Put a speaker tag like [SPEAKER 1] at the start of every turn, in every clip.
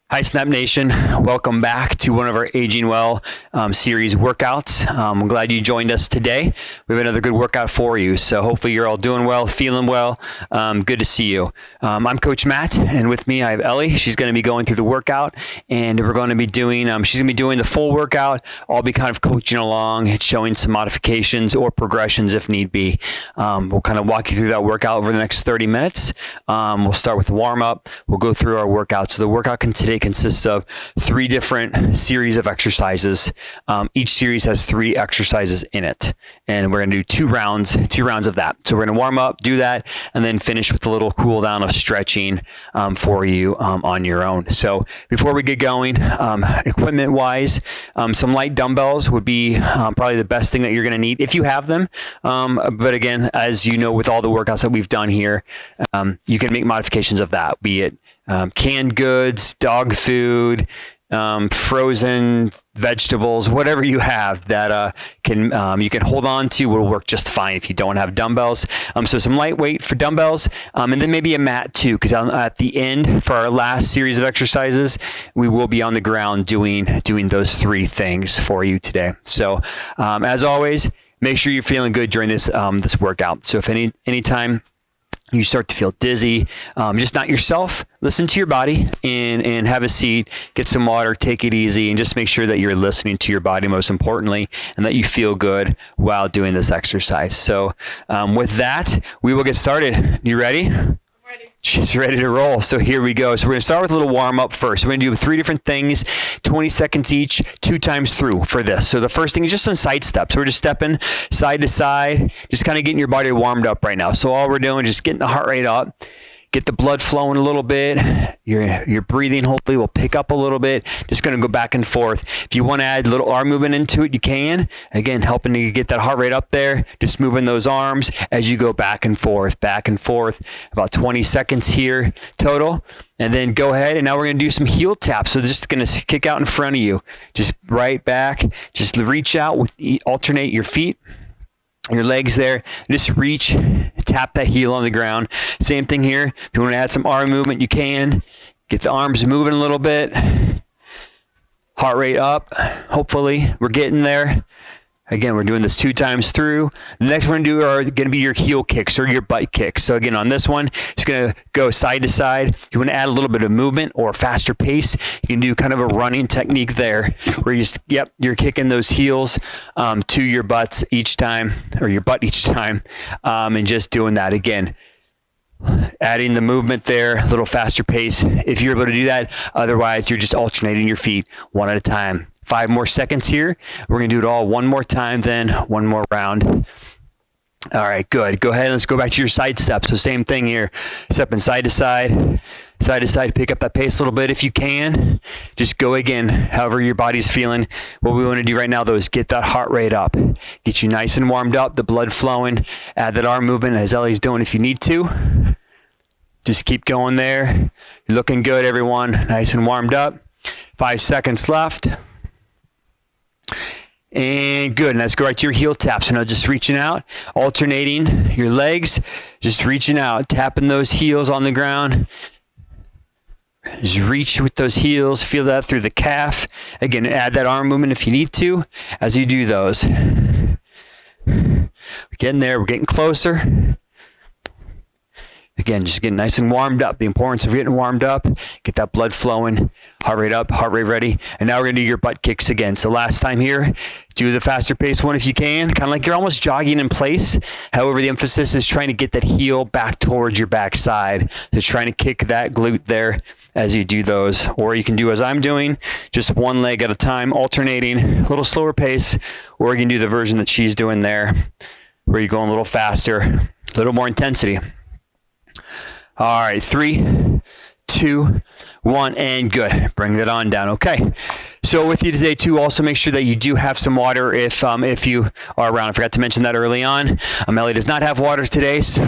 [SPEAKER 1] Hi, Snap Nation. Welcome back to one of our Aging Well series workouts. I'm glad you joined us today. We have another good workout for you. So hopefully you're all doing well, feeling well. Good to see you. I'm Coach Matt, and with me I have Ellie. She's going to be going through the workout, and we're going to be doing, she's going to be doing the full workout. I'll be kind of coaching along, showing some modifications or progressions if need be. We'll kind of walk you through that workout over the next 30 minutes. We'll start with the warm-up. We'll go through our workout. So the workout today consists of 3 different series of exercises. Each series has 3 exercises in it, and we're going to do 2 rounds of that. So we're going to warm up, do that, and then finish with a little cool down of stretching for you on your own. So before we get going, equipment wise, some light dumbbells would be probably the best thing that you're going to need if you have them. But again, as you know, with all the workouts that we've done here, you can make modifications of that, be it canned goods, dog food, frozen vegetables, whatever you have that you can hold on to will work just fine if you don't have dumbbells. So some lightweight for dumbbells, and then maybe a mat too, because at the end for our last series of exercises, we will be on the ground doing those 3 things for you today. So as always, make sure you're feeling good during this workout. So if anytime you start to feel dizzy, just not yourself, listen to your body and have a seat, get some water, take it easy, and just make sure that you're listening to your body most importantly, and that you feel good while doing this exercise. So with that, we will get started. You ready? She's ready to roll. So here we go. So we're going to start with a little warm up first. We're going to do 3 different things, 20 seconds each, 2 times through for this. So the first thing is just some side steps. So we're just stepping side to side, just kind of getting your body warmed up right now. So all we're doing is just getting the heart rate up, get the blood flowing a little bit. Your breathing hopefully will pick up a little bit. Just going to go back and forth. If you want to add a little arm movement into it, you can. Again, helping to get that heart rate up there. Just moving those arms as you go back and forth. About 20 seconds here total. And then go ahead, and now we're going to do some heel taps. So just going to kick out in front of you. Just right back. Just reach out, alternate your feet, your legs there. Just reach, tap that heel on the ground. Same thing here. If you want to add some arm movement, you can. Get the arms moving a little bit. Heart rate up. Hopefully, we're getting there. Again, we're doing this 2 times through. The next one are going to be your heel kicks or your butt kicks. So again, on this one, it's going to go side to side. If you want to add a little bit of movement or a faster pace, you can do kind of a running technique there where you're kicking those heels to your butts each time, or your butt each time, and just doing that again. Adding the movement there, a little faster pace if you're able to do that. Otherwise, you're just alternating your feet one at a time. 5 more seconds here. We're going to do it all one more time, then one more round. All right, good. Go ahead and let's go back to your side steps. So same thing here. Stepping side to side, pick up that pace a little bit if you can. Just go again, however your body's feeling. What we want to do right now, though, is get that heart rate up. Get you nice and warmed up, the blood flowing. Add that arm movement as Ellie's doing if you need to. Just keep going there. You're looking good, everyone. Nice and warmed up. 5 seconds left. And good. And let's go right to your heel taps. So now just reaching out, alternating your legs, just reaching out, tapping those heels on the ground. Just reach with those heels, feel that through the calf. Again, add that arm movement if you need to as you do those. We're getting there. We're getting closer. Again, just getting nice and warmed up. The importance of getting warmed up. Get that blood flowing. Heart rate up, heart rate ready. And now we're going to do your butt kicks again. So last time here, do the faster pace one if you can. Kind of like you're almost jogging in place. However, the emphasis is trying to get that heel back towards your backside. So trying to kick that glute there as you do those. Or you can do as I'm doing, just one leg at a time, alternating, a little slower pace. Or you can do the version that she's doing there, where you're going a little faster, a little more intensity. All right, 3, 2, 1, and good. Bring that on down. Okay, So with you today too, also make sure that you do have some water if you are around. I forgot to mention that early on. Ellie does not have water today, so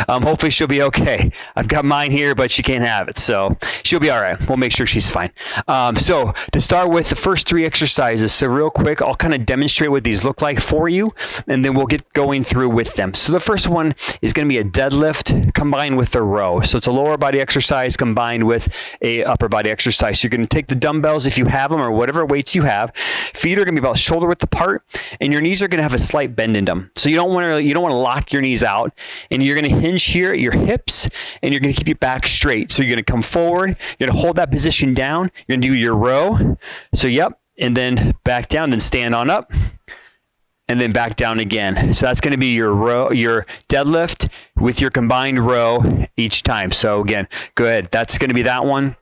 [SPEAKER 1] hopefully she'll be okay. I've got mine here, but she can't have it, so she'll be all right. We'll make sure she's fine. So to start with the first 3 exercises, so real quick, I'll kind of demonstrate what these look like for you, and then we'll get going through with them. So the first one is going to be a deadlift combined with a row. So it's a lower body exercise combined with a upper body exercise. So you're going to take the dumbbells if you have them or whatever weights you have. Feet are going to be about shoulder width apart, and your knees are going to have a slight bend in them. So you don't want to lock your knees out, and you're going to hinge here at your hips, and you're going to keep your back straight. So you're going to come forward, you're going to hold that position down, you're going to do your row. So yep, and then back down, then stand on up, and then back down again. So that's going to be your row, your deadlift with your combined row each time. So again, go ahead. That's going to be that one.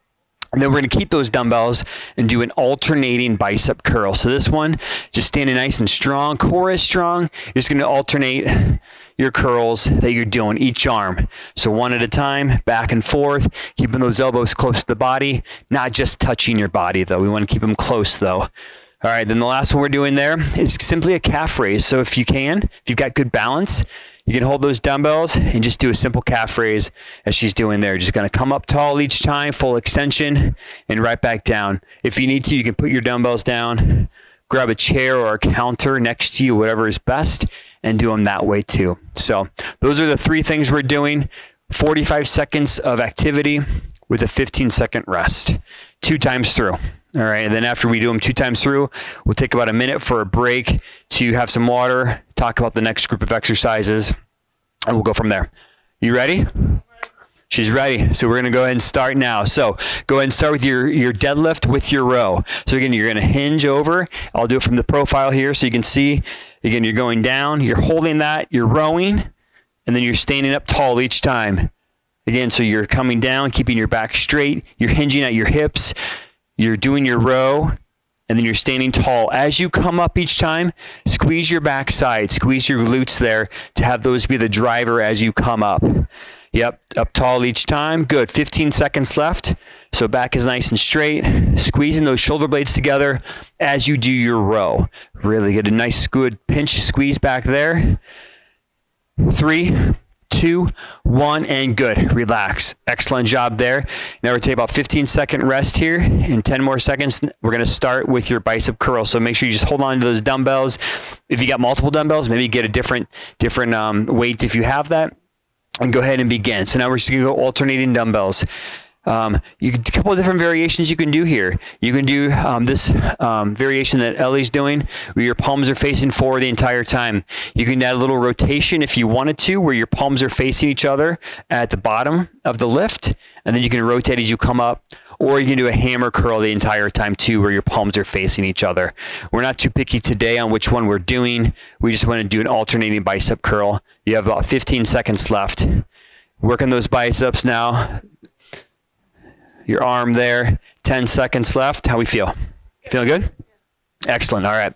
[SPEAKER 1] And then we're going to keep those dumbbells and do an alternating bicep curl. So this one, just standing nice and strong, core is strong. You're just going to alternate your curls that you're doing each arm. So one at a time, back and forth, keeping those elbows close to the body, not just touching your body though. We want to keep them close though. All right, then the last one we're doing there is simply a calf raise. So if you've got good balance, you can hold those dumbbells and just do a simple calf raise as she's doing there. Just going to come up tall each time, full extension, and right back down. If you need to, you can put your dumbbells down, grab a chair or a counter next to you, whatever is best, and do them that way too. So those are the 3 things we're doing. 45 seconds of activity with a 15-second rest, 2 times through. All right, and then after we do them 2 times through, we'll take about a minute for a break to have some water, talk about the next group of exercises, and we'll go from there. You ready? She's ready. So we're going to go ahead and start now. So go ahead and start with your deadlift with your row. So again, you're going to hinge over. I'll do it from the profile here so you can see. Again, you're going down, you're holding that, you're rowing, and then you're standing up tall each time. Again, so you're coming down, keeping your back straight, you're hinging at your hips, you're doing your row, and then you're standing tall. As you come up each time, squeeze your backside, squeeze your glutes there to have those be the driver as you come up. Yep, up tall each time. Good, 15 seconds left. So back is nice and straight. Squeezing those shoulder blades together as you do your row. Really get a nice good pinch squeeze back there. 3, 2, 1, and good. Relax. Excellent job there. Now we're take about 15-second rest here. In 10 more seconds, we're going to start with your bicep curl. So make sure you just hold on to those dumbbells. If you got multiple dumbbells, maybe get a different weights if you have that, and go ahead and begin. So now we're just going to go alternating dumbbells. A couple of different variations you can do here. You can do this variation that Ellie's doing, where your palms are facing forward the entire time. You can add a little rotation if you wanted to, where your palms are facing each other at the bottom of the lift, and then you can rotate as you come up. Or you can do a hammer curl the entire time too, where your palms are facing each other. We're not too picky today on which one we're doing. We just want to do an alternating bicep curl. You have about 15 seconds left. Working those biceps now. Your arm there, 10 seconds left. How we feel? Feeling good? Excellent. All right.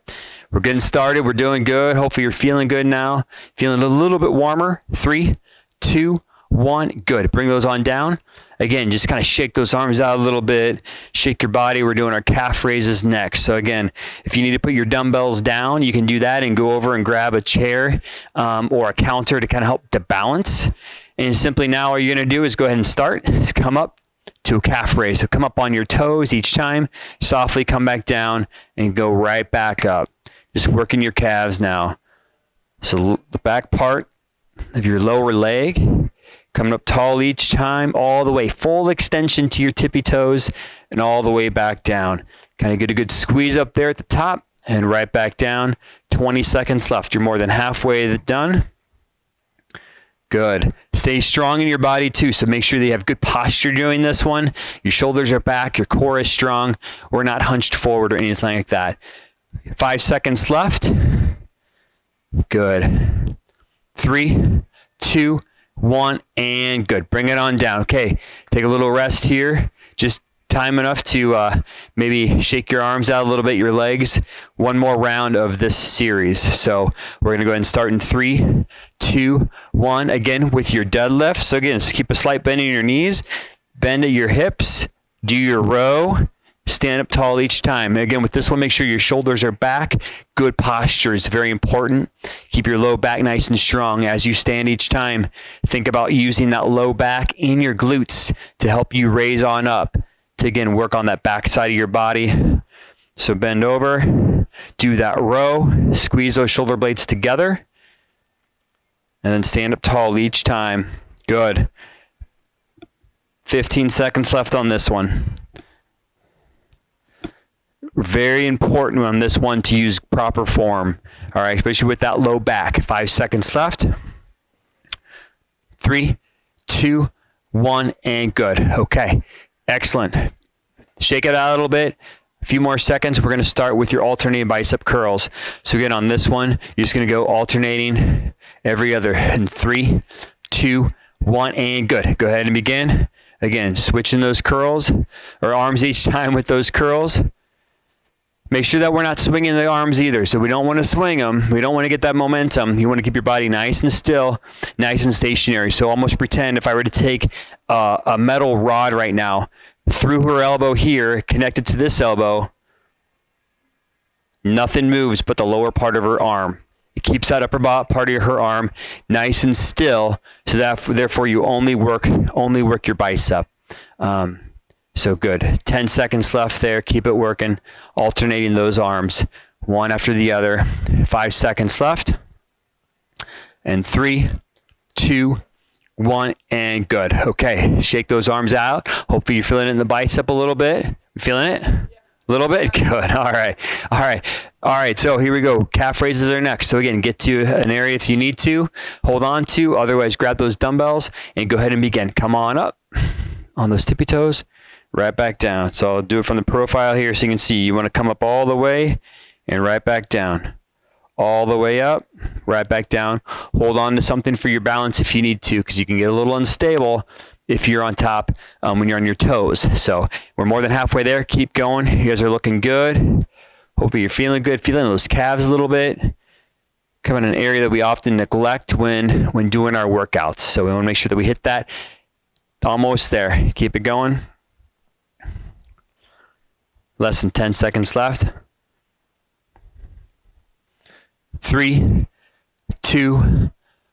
[SPEAKER 1] We're getting started. We're doing good. Hopefully you're feeling good now. Feeling a little bit warmer. 3, 2, 1. Good. Bring those on down. Again, just kind of shake those arms out a little bit. Shake your body. We're doing our calf raises next. So again, if you need to put your dumbbells down, you can do that and go over and grab a chair or a counter to kind of help to balance. And simply now all you're going to do is go ahead and start. Just come up to a calf raise. So come up on your toes each time, softly come back down and go right back up. Just working your calves now. So the back part of your lower leg, coming up tall each time, all the way, full extension to your tippy toes and all the way back down. Kind of get a good squeeze up there at the top and right back down. 20 seconds left. You're more than halfway done. Good. Stay strong in your body too, so make sure that you have good posture doing this one. Your shoulders are back, your core is strong. We're not hunched forward or anything like that. 5 seconds left. Good. 3, 2, 1, and good. Bring it on down. Okay, take a little rest here. Just time enough to maybe shake your arms out a little bit, your legs. One more round of this series. So we're going to go ahead and start in 3, 2, 1. Again with your deadlift. So again, just keep a slight bend in your knees. Bend at your hips. Do your row. Stand up tall each time. Again, with this one, make sure your shoulders are back. Good posture is very important. Keep your low back nice and strong as you stand each time. Think about using that low back in your glutes to help you raise on up to, again, work on that back side of your body. So bend over, do that row, squeeze those shoulder blades together, and then stand up tall each time. Good. 15 seconds left on this one. Very important on this one to use proper form, all right, especially with that low back. 5 seconds left. 3, 2, 1, and good. Okay, excellent. Shake it out a little bit. A few more seconds. We're going to start with your alternating bicep curls. So again, on this one, you're just going to go alternating every other. In 3, 2, 1, and good. Go ahead and begin. Again, switching those curls or arms each time with those curls. Make sure that we're not swinging the arms either. So we don't want to swing them. We don't want to get that momentum. You want to keep your body nice and still, nice and stationary. So almost pretend if I were to take a metal rod right now, through her elbow here, connected to this elbow, nothing moves but the lower part of her arm. It keeps that upper part of her arm nice and still, so that therefore you only work your bicep. So good. 10 seconds left there. Keep it working. Alternating those arms, one after the other. 5 seconds left. And 3, 2, 1, and good. Okay, shake those arms out. Hopefully you're feeling it in the bicep a little bit. You feeling it? Yeah. A little bit? Good. All right. All right. All right, so here we go. Calf raises are next. So again, get to an area if you need to. Hold on to. Otherwise, grab those dumbbells and go ahead and begin. Come on up on those tippy toes. Right back down. So I'll do it from the profile here so you can see. You want to come up all the way and right back down. All the way up, right back down. Hold on to something for your balance if you need to, because you can get a little unstable if you're on top when you're on your toes. So we're more than halfway there. Keep going. You guys are looking good. Hopefully you're feeling good, feeling those calves a little bit. Kind of an area that we often neglect when doing our workouts. So we want to make sure that we hit that. Almost there. Keep it going. Less than 10 seconds left. 3, 2,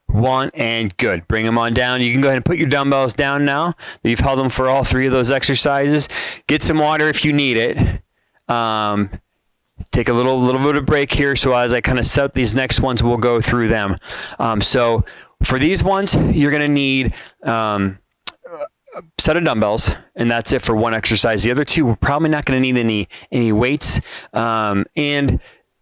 [SPEAKER 1] 1, and good. Bring them on down. You can go ahead and put your dumbbells down now. You've held them for all 3 of those exercises. Get some water if you need it. Take a little bit of break here. So as I kind of set up these next ones, we'll go through them. So for these ones, you're going to need set of dumbbells, and that's it for one exercise. The other 2, we're probably not going to need any weights, and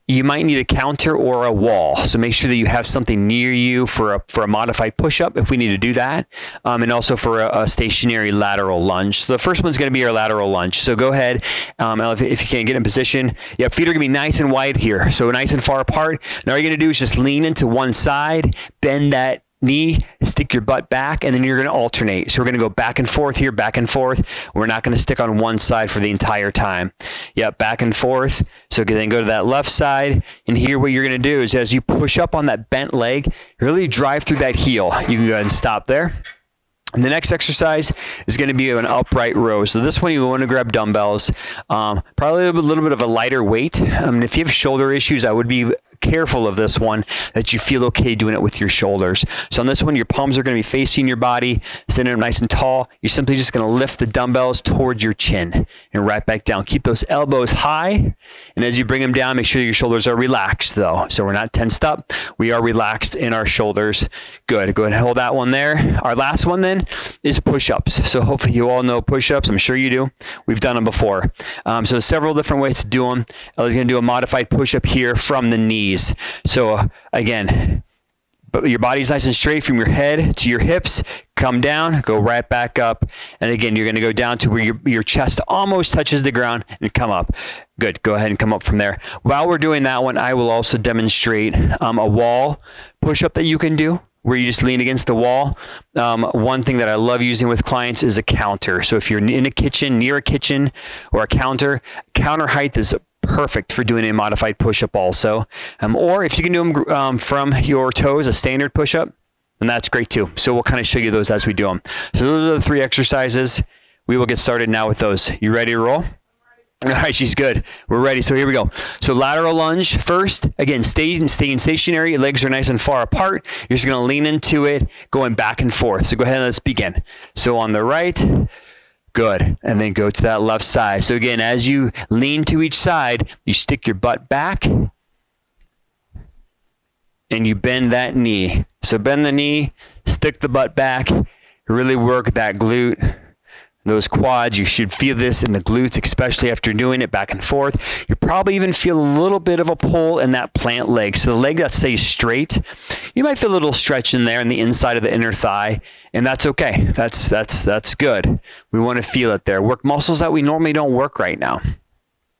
[SPEAKER 1] you might need a counter or a wall. So make sure that you have something near you for a modified push-up if we need to do that, and also for a stationary lateral lunge. So the first one's going to be our lateral lunge. So go ahead, if you can get in position. Yeah, feet are going to be nice and wide here, so nice and far apart. Now all you're going to do is just lean into one side, bend that knee, stick your butt back, and then you're going to alternate. So we're going to go back and forth here, back and forth. We're not going to stick on one side for the entire time. Yep, back and forth. So then go to that left side, and here what you're going to do is as you push up on that bent leg, really drive through that heel. You can go ahead and stop there. And the next exercise is going to be an upright row. So this one you want to grab dumbbells, probably a little bit of a lighter weight. If you have shoulder issues, I would be careful of this one, that you feel okay doing it with your shoulders. So on this one, your palms are going to be facing your body, sitting up nice and tall. You're simply just going to lift the dumbbells towards your chin and right back down. Keep those elbows high, and as you bring them down, make sure your shoulders are relaxed though. So we're not tensed up. We are relaxed in our shoulders. Good. Go ahead and hold that one there. Our last one then is push-ups. So hopefully you all know push-ups. I'm sure you do. We've done them before. So several different ways to do them. I was going to do a modified push-up here from the knees. So again, but your body's nice and straight from your head to your hips. Come down, go right back up, and again you're going to go down to where your chest almost touches the ground and come up. Good. Go ahead and come up from there. While we're doing that one, I will also demonstrate a wall push-up that you can do, where you just lean against the wall. One thing that I love using with clients is a counter. So if you're in a kitchen, near a kitchen or a counter height is perfect for doing a modified push-up also. Or if you can do them from your toes, a standard push-up, then that's great too. So we'll kind of show you those as we do them. So those are the 3 exercises. We will get started now with those. You ready to roll? All right, she's good. We're ready. So here we go. So lateral lunge first. Again, staying stationary. Your legs are nice and far apart. You're just going to lean into it, going back and forth. So go ahead and let's begin. So on the right, good. And then go to that left side. So again, as you lean to each side, you stick your butt back and you bend that knee. So bend the knee, stick the butt back, really work that glute. Those quads, you should feel this in the glutes, especially after doing it back and forth. You probably even feel a little bit of a pull in that plant leg. So the leg that stays straight, you might feel a little stretch in there in the inside of the inner thigh, and that's okay. That's good. We want to feel it there. Work muscles that we normally don't work right now.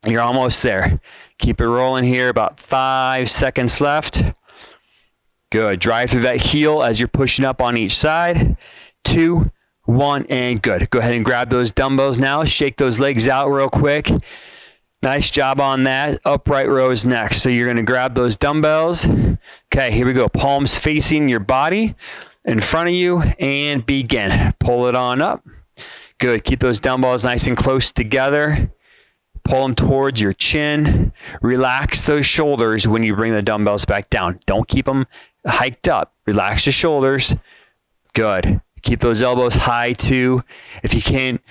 [SPEAKER 1] You're almost there. Keep it rolling here, about 5 seconds left. Good. Drive through that heel as you're pushing up on each side. 2, 1, and good. Go ahead and grab those dumbbells now. Shake those legs out real quick. Nice job on that. Upright rows next. So you're going to grab those dumbbells. Okay, here we go. Palms facing your body in front of you and begin. Pull it on up. Good. Keep those dumbbells nice and close together. Pull them towards your chin. Relax those shoulders when you bring the dumbbells back down. Don't keep them hiked up. Relax the shoulders. Good. Keep those elbows high too. If you can't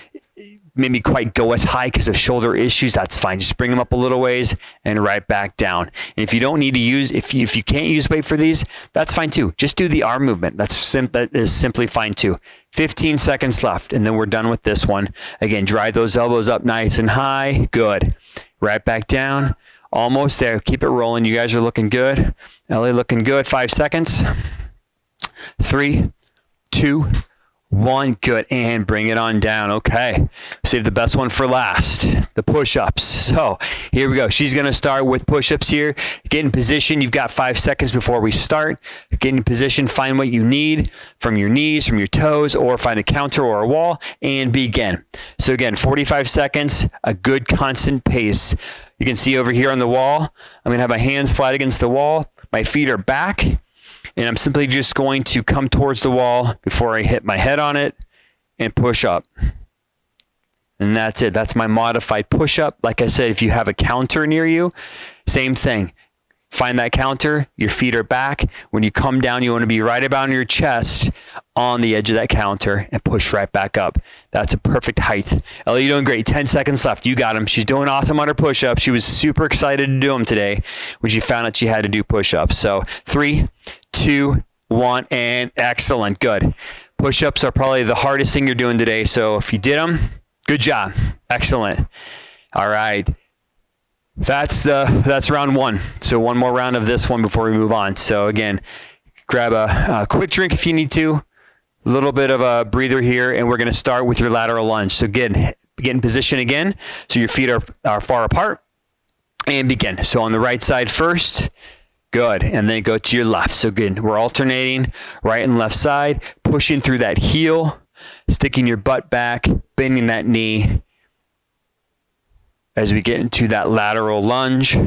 [SPEAKER 1] maybe quite go as high because of shoulder issues, that's fine. Just bring them up a little ways and right back down. And if you don't need to use, if you can't use weight for these, that's fine too. Just do the arm movement. That is simply fine too. 15 seconds left, and then we're done with this one. Again, drive those elbows up nice and high. Good. Right back down. Almost there. Keep it rolling. You guys are looking good. Ellie looking good. 5 seconds. 3, 2, 1. Good. And bring it on down. Okay. Save the best one for last. The push-ups. So here we go. She's going to start with push-ups here. Get in position. You've got 5 seconds before we start. Get in position. Find what you need from your knees, from your toes, or find a counter or a wall and begin. So again, 45 seconds, a good constant pace. You can see over here on the wall, I'm going to have my hands flat against the wall. My feet are back. And I'm simply just going to come towards the wall before I hit my head on it and push up. And that's it. That's my modified push-up. Like I said, if you have a counter near you, same thing. Find that counter. Your feet are back. When you come down, you want to be right about on your chest on the edge of that counter and push right back up. That's a perfect height. Ellie, you're doing great. 10 seconds left. You got him. She's doing awesome on her push-ups. She was super excited to do them today when she found out she had to do push-ups. So 3, 2, 1, and excellent. Good. Push-ups are probably the hardest thing you're doing today. So if you did them, good job. Excellent. All right. That's round 1. So one more round of this one before we move on. So again, grab a quick drink if you need to. A little bit of a breather here, and we're going to start with your lateral lunge. So get in position again. So your feet are far apart, and begin. So on the right side first. Good. And then go to your left. So good. We're alternating right and left side, pushing through that heel, sticking your butt back, bending that knee as we get into that lateral lunge.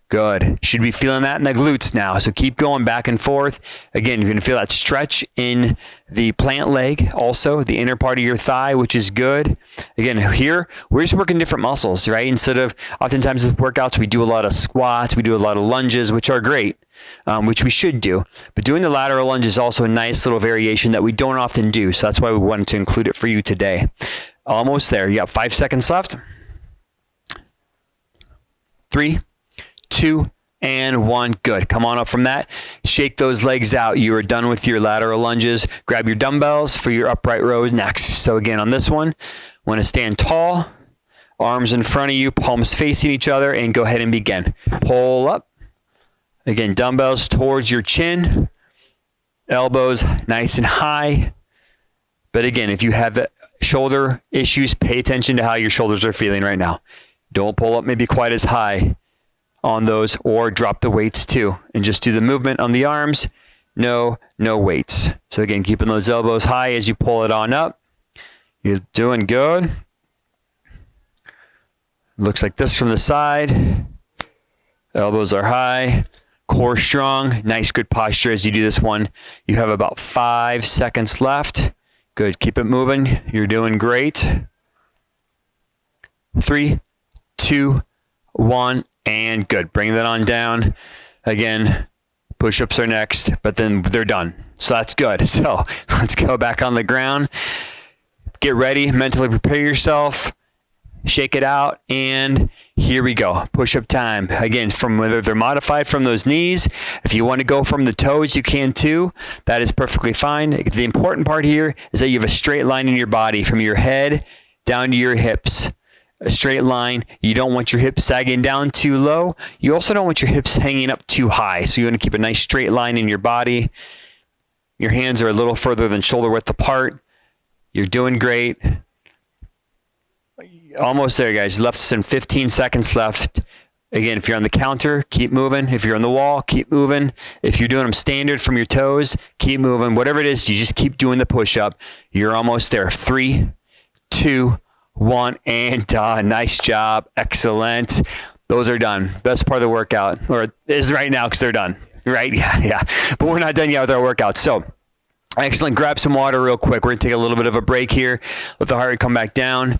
[SPEAKER 1] Good. Should be feeling that in the glutes now. So keep going back and forth. Again, you're going to feel that stretch in the plant leg, also the inner part of your thigh, which is good. Again, here, we're just working different muscles, right? Instead of, oftentimes with workouts, we do a lot of squats, we do a lot of lunges, which are great, which we should do. But doing the lateral lunge is also a nice little variation that we don't often do. So that's why we wanted to include it for you today. Almost there. You got 5 seconds left. 3, 2, and 1. Good. Come on up from that. Shake those legs out. You are done with your lateral lunges. Grab your dumbbells for your upright rows next. So again, on this one, want to stand tall, arms in front of you, palms facing each other, and go ahead and begin. Pull up. Again, dumbbells towards your chin, elbows nice and high. But again, if you have shoulder issues, pay attention to how your shoulders are feeling right now. Don't pull up maybe quite as high on those, or drop the weights too, and just do the movement on the arms. No weights. So again, keeping those elbows high as you pull it on up. You're doing good. Looks like this from the side. Elbows are high, core strong, nice good posture as you do this one. You have about 5 seconds left. Good, keep it moving. You're doing great. 3, 2, 1, and good. Bring that on down. Again, push-ups are next, but then they're done. So that's good. So let's go back on the ground. Get ready, mentally prepare yourself, shake it out, and here we go. Push-up time. Again, from whether they're modified from those knees, if you want to go from the toes, you can too. That is perfectly fine. The important part here is that you have a straight line in your body from your head down to your hips. A straight line. You don't want your hips sagging down too low. You also don't want your hips hanging up too high. So you want to keep a nice straight line in your body. Your hands are a little further than shoulder width apart. You're doing great. Almost there, guys. Left some 15 seconds left. Again, if you're on the counter, keep moving. If you're on the wall, keep moving. If you're doing them standard from your toes, keep moving. Whatever it is, you just keep doing the push-up. You're almost there. 3, 2, 1, and done. Nice job. Excellent. Those are done. Best part of the workout, or is right now because they're done. Right? Yeah. But we're not done yet with our workout. So, excellent. Grab some water real quick. We're going to take a little bit of a break here. Let the heart rate come back down.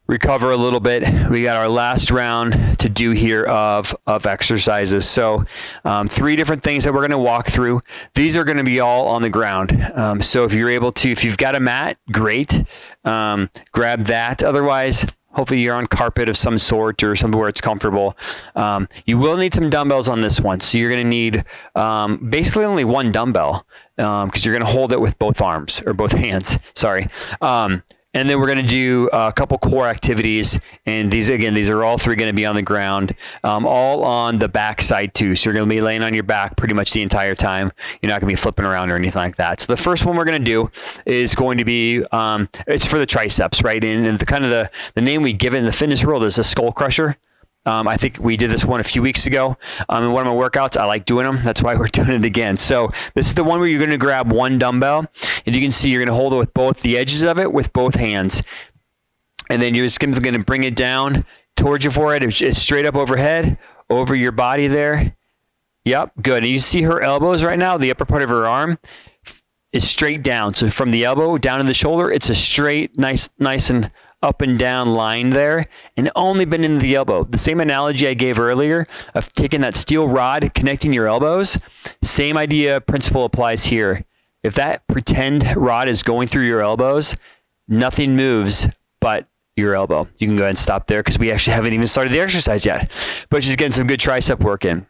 [SPEAKER 1] Recover a little bit. We got our last round to do here of exercises. So 3 different things that we're going to walk through. These are going to be all on the ground. So if you're able to, if you've got a mat, great. Grab that. Otherwise, hopefully you're on carpet of some sort or somewhere where it's comfortable. You will need some dumbbells on this one. So you're going to need basically only one dumbbell because you're going to hold it with both arms or both hands. Sorry. And then we're going to do a couple core activities. And these are all 3 going to be on the ground, all on the back side too. So you're going to be laying on your back pretty much the entire time. You're not going to be flipping around or anything like that. So the first one we're going to do is going to be, it's for the triceps, right? And the name we give it in the fitness world is a skull crusher. I think we did this one a few weeks ago in one of my workouts. I like doing them. That's why we're doing it again. So this is the one where you're going to grab one dumbbell, and you can see you're going to hold it with both the edges of it with both hands. And then you're just going to bring it down towards your forehead. It's straight up overhead, over your body there. Yep, good. And you see her elbows right now, the upper part of her arm is straight down. So from the elbow down to the shoulder, it's a straight, nice and up and down line there, and only bend into the elbow. The same analogy I gave earlier of taking that steel rod, connecting your elbows, same idea, principle applies here. If that pretend rod is going through your elbows, nothing moves but your elbow. You can go ahead and stop there because we actually haven't even started the exercise yet, but she's getting some good tricep work in.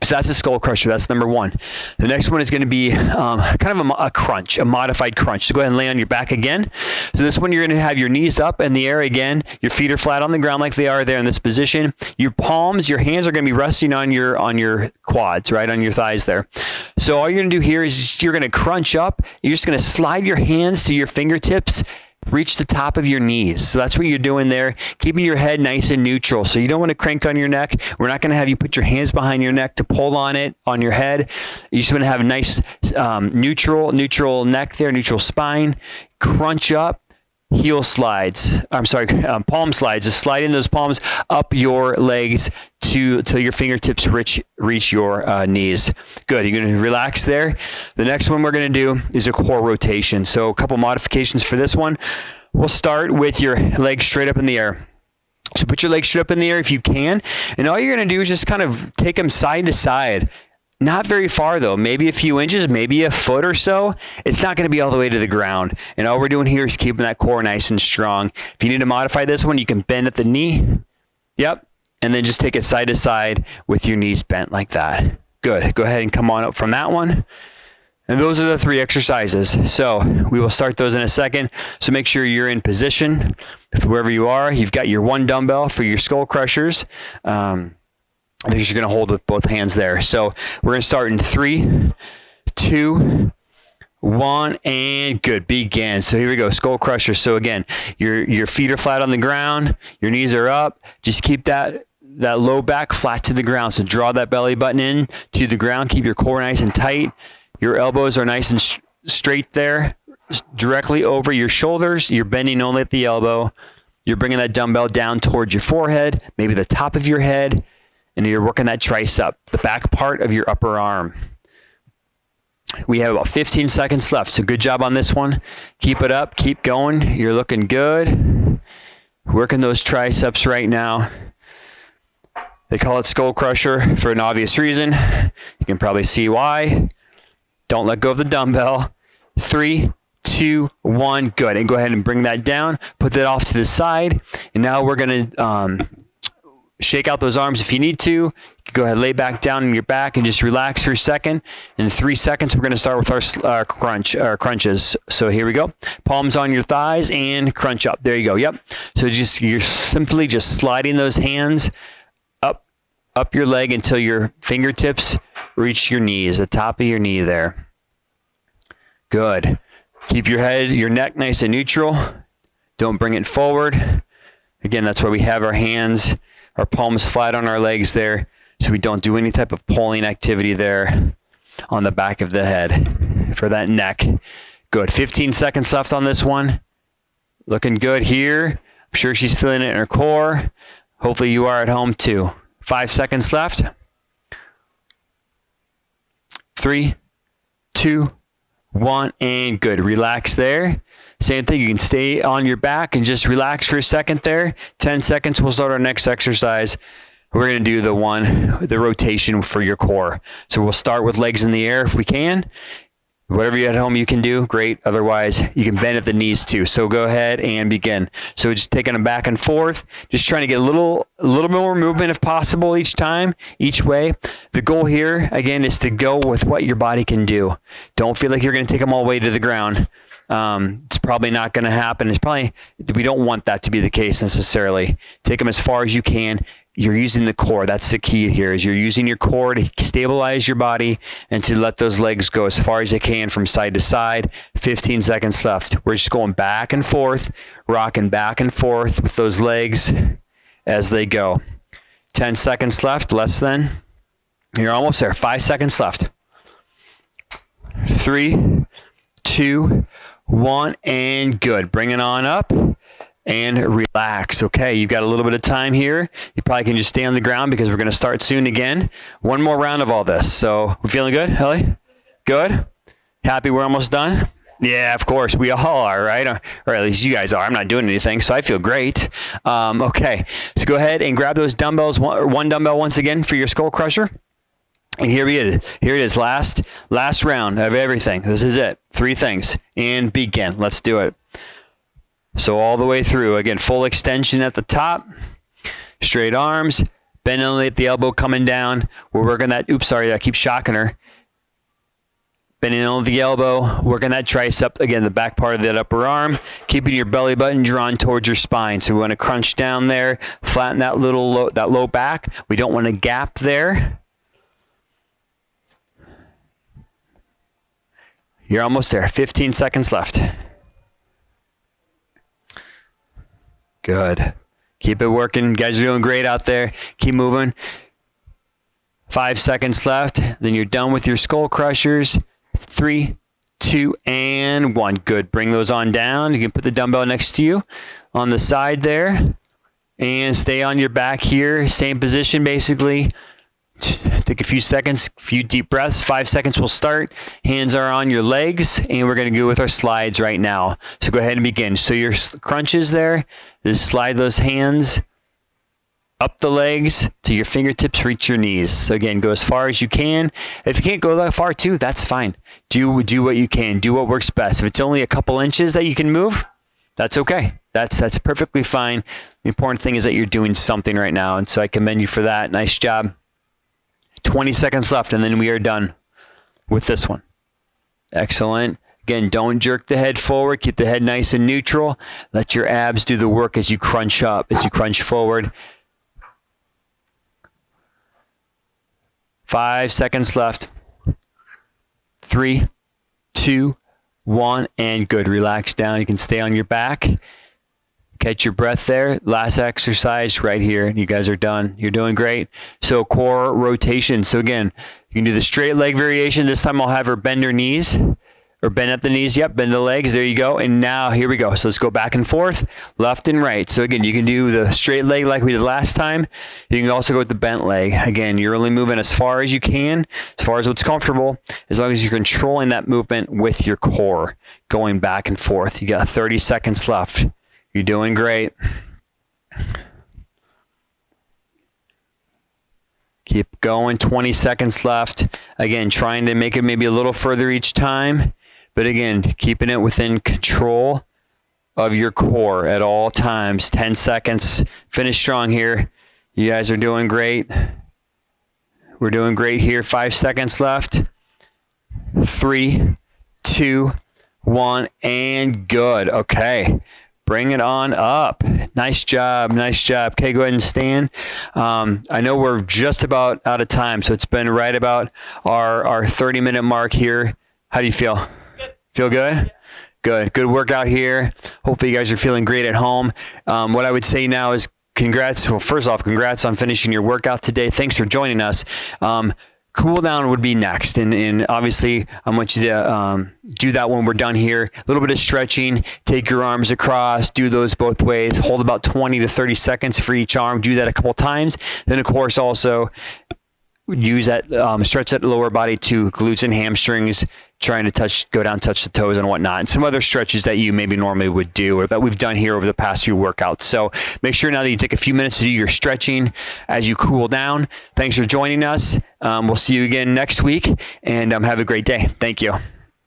[SPEAKER 1] So that's a skull crusher. That's number 1. The next one is going to be kind of a crunch, a modified crunch. So go ahead and lay on your back again. So this one, you're going to have your knees up in the air again. Your feet are flat on the ground like they are there in this position. Your palms, your hands are going to be resting on your quads, right, on your thighs there. So all you're going to do here is you're going to crunch up. You're just going to slide your hands to your fingertips. Reach the top of your knees. So that's what you're doing there, keeping your head nice and neutral. So you don't want to crank on your neck. We're not going to have you put your hands behind your neck to pull on it, on your head. You just want to have a nice neutral neck there, neutral spine. Crunch up, palm slides. Just slide in those palms up your legs till your fingertips reach your knees. Good. You're going to relax there. The next one we're going to do is a core rotation. So a couple modifications for this one. We'll start with your legs straight up in the air. So put your legs straight up in the air if you can. And all you're going to do is just kind of take them side to side. Not very far though, maybe a few inches, maybe a foot or so. It's not going to be all the way to the ground. And all we're doing here is keeping that core nice and strong. If you need to modify this one, you can bend at the knee. Yep. And then just take it side to side with your knees bent like that. Good. Go ahead and come on up from that one. And those are the 3 exercises. So we will start those in a second. So make sure you're in position. Wherever you are, you've got your 1 dumbbell for your skull crushers. I think you're going to hold with both hands there. So we're going to start in 3, 2, 1, and good. Begin. So here we go. Skull crusher. So again, your feet are flat on the ground. Your knees are up. Just keep that low back flat to the ground. So draw that belly button in to the ground. Keep your core nice and tight. Your elbows are nice and straight there, directly over your shoulders. You're bending only at the elbow. You're bringing that dumbbell down towards your forehead, maybe the top of your head. And you're working that tricep, the back part of your upper arm. We have about 15 seconds left, so good job on this one. Keep it up, keep going. You're looking good. Working those triceps right now. They call it skull crusher for an obvious reason. You can probably see why. Don't let go of the dumbbell. 3, 2, 1, good. And go ahead and bring that down. Put that off to the side. And now we're going to shake out those arms if you need to. You can go ahead, lay back down on your back and just relax for a second. In 3 seconds, we're going to start with our crunches. So here we go. Palms on your thighs and crunch up. There you go. Yep. So you're simply just sliding those hands up your leg until your fingertips reach your knees, the top of your knee there. Good. Keep your neck nice and neutral. Don't bring it forward. Again, that's why we have our hands, our palms flat on our legs there, so we don't do any type of pulling activity there on the back of the head for that neck. Good. 15 seconds left on this one. Looking good here. I'm sure she's feeling it in her core. Hopefully you are at home too. 5 seconds left. 3, 2, 1, and good. Relax there. Same thing. You can stay on your back and just relax for a second there. 10 seconds. We'll start our next exercise. We're going to do the rotation for your core. So we'll start with legs in the air if we can. Whatever you at home you can do, great. Otherwise, you can bend at the knees too. So go ahead and begin. So just taking them back and forth, just trying to get a little more movement if possible each time, each way. The goal here, again, is to go with what your body can do. Don't feel like you're going to take them all the way to the ground. It's probably not going to happen. We don't want that to be the case necessarily. Take them as far as you can. You're using the core. That's the key here, is you're using your core to stabilize your body and to let those legs go as far as they can from side to side. 15 seconds left. We're just going back and forth, rocking back and forth with those legs as they go. 10 seconds left, less than. You're almost there. 5 seconds left. 3, 2, 1, and good. Bring it on up. And relax. Okay, you've got a little bit of time here. You probably can just stay on the ground because we're going to start soon again. One more round of all this. So, we're feeling good, Ellie? Good? Happy we're almost done? Yeah, of course. We all are, right? Or at least you guys are. I'm not doing anything, so I feel great. Okay, so go ahead and grab those dumbbells, one dumbbell once again for your skull crusher. And here it is. Last round of everything. This is it. 3 things. And begin. Let's do it. So all the way through. Again, full extension at the top. Straight arms. Bend only at the elbow coming down. We're working that. Oops, sorry. I keep shocking her. Bending only the elbow. Working that tricep. Again, the back part of that upper arm. Keeping your belly button drawn towards your spine. So we want to crunch down there. Flatten that low back. We don't want to gap there. You're almost there. 15 seconds left. Good. Keep it working. You guys are doing great out there. Keep moving. 5 seconds left. Then you're done with your skull crushers. 3, 2, and 1. Good. Bring those on down. You can put the dumbbell next to you on the side there. And stay on your back here. Same position basically. Take a few seconds, few deep breaths. 5 seconds will start. Hands are on your legs, and we're going to go with our slides right now. So go ahead and begin. So your crunches there, just slide those hands up the legs till your fingertips reach your knees. So again, go as far as you can. If you can't go that far too, that's fine. Do what you can. Do what works best. If it's only a couple inches that you can move, that's okay. That's perfectly fine. The important thing is that you're doing something right now, and so I commend you for that. Nice job. 20 seconds left, and then we are done with this one. Excellent. Again, don't jerk the head forward. Keep the head nice and neutral. Let your abs do the work as you crunch up, as you crunch forward. 5 seconds left. 3, 2, 1, and good. Relax down. You can stay on your back. Catch your breath there. Last exercise right here. You guys are done. You're doing great. So core rotation. So again, you can do the straight leg variation. This time I'll have her bend her knees or bend at the knees. Yep, bend the legs. There you go. And now here we go. So let's go back and forth, left and right. So again, you can do the straight leg like we did last time. You can also go with the bent leg. Again, you're only moving as far as you can, as far as what's comfortable, as long as you're controlling that movement with your core, going back and forth. You got 30 seconds left. You're doing great. Keep going, 20 seconds left. Again, trying to make it maybe a little further each time, but again, keeping it within control of your core at all times. 10 seconds. Finish strong here. You guys are doing great. We're doing great here. 5 seconds left. 3, 2, 1, and good. Okay. Bring it on up. Nice job. Nice job. Okay, go ahead and stand. I know we're just about out of time, so it's been right about our 30-minute mark here. How do you feel?
[SPEAKER 2] Good.
[SPEAKER 1] Feel good?
[SPEAKER 2] Yeah.
[SPEAKER 1] Good. Good workout here. Hopefully you guys are feeling great at home. What I would say now is congrats. Well, first off, congrats on finishing your workout today. Thanks for joining us. Cool down would be next. And obviously, I want you to do that when we're done here. A little bit of stretching. Take your arms across. Do those both ways. Hold about 20 to 30 seconds for each arm. Do that a couple times. Then, of course, also use that, stretch that lower body to glutes and hamstrings, trying to go down, touch the toes and whatnot, and some other stretches that you maybe normally would do or that we've done here over the past few workouts. So make sure now that you take a few minutes to do your stretching as you cool down. Thanks for joining us. We'll see you again next week, and have a great day. Thank you.